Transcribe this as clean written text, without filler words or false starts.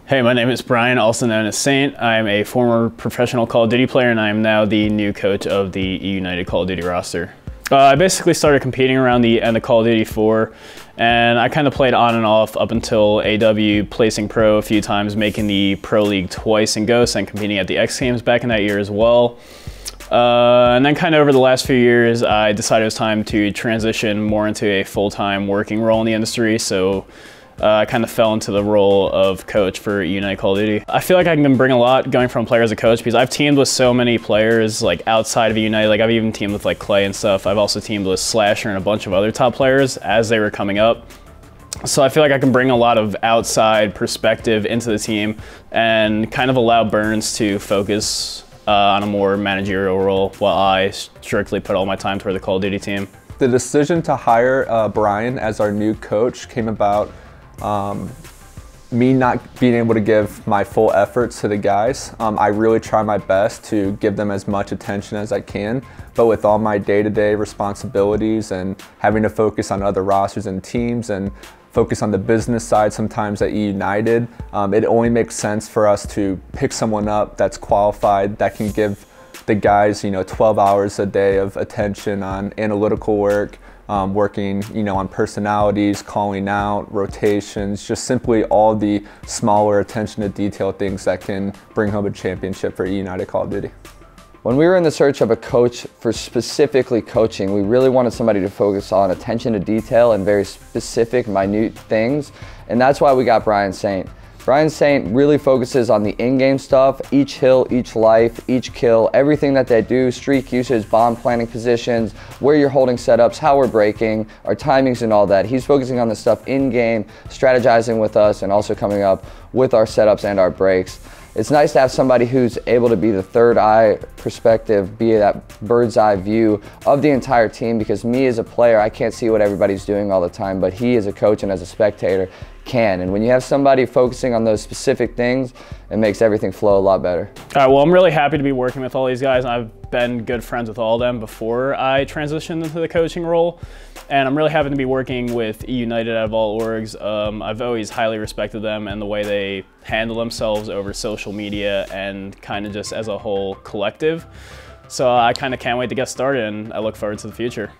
Hey, my name is Brian, also known as Saint. I am a former professional Call of Duty player, and I am now the new coach of the eUnited Call of Duty roster. I basically started competing around the end of Call of Duty 4, and I kind of played on and off up until AW, placing pro a few times, making the Pro League twice in Ghosts, and competing at the X Games back in that year as well. And then kind of over the last few years, I decided it was time to transition more into a full-time working role in the industry, so I kind of fell into the role of coach for eUnited Call of Duty. I feel like I can bring a lot going from player as a coach because I've teamed with so many players like outside of eUnited. Like I've even teamed with like Clay and stuff. I've also teamed with Slasher and a bunch of other top players as they were coming up. So I feel like I can bring a lot of outside perspective into the team and kind of allow Burns to focus on a more managerial role while I strictly put all my time toward the Call of Duty team. The decision to hire Brian as our new coach came about me not being able to give my full efforts to the guys. I really try my best to give them as much attention as I can, but with all my day-to-day responsibilities and having to focus on other rosters and teams and focus on the business side sometimes at eUnited, it only makes sense for us to pick someone up that's qualified, that can give the guys, 12 hours a day of attention on analytical work, working, on personalities, calling out, rotations, just simply all the smaller attention to detail things that can bring home a championship for eUnited Call of Duty. When we were in the search of a coach for specifically coaching, we really wanted somebody to focus on attention to detail and very specific, minute things, and that's why we got Brian Saintt. Brian Saintt really focuses on the in-game stuff, each hill, each life, each kill, everything that they do, streak usage, bomb planning positions, where you're holding setups, how we're breaking, our timings and all that. He's focusing on the stuff in-game, strategizing with us, and also coming up with our setups and our breaks. It's nice to have somebody who's able to be the third eye perspective, be that bird's eye view of the entire team, because me as a player, I can't see what everybody's doing all the time, but he as a coach and as a spectator can. And when you have somebody focusing on those specific things, it makes everything flow a lot better. All right, well, I'm really happy to be working with all these guys. I've been good friends with all of them before I transitioned into the coaching role. And I'm really happy to be working with eUnited out of all orgs. I've always highly respected them and the way they handle themselves over social media and kind of just as a whole collective. So I kind of can't wait to get started, and I look forward to the future.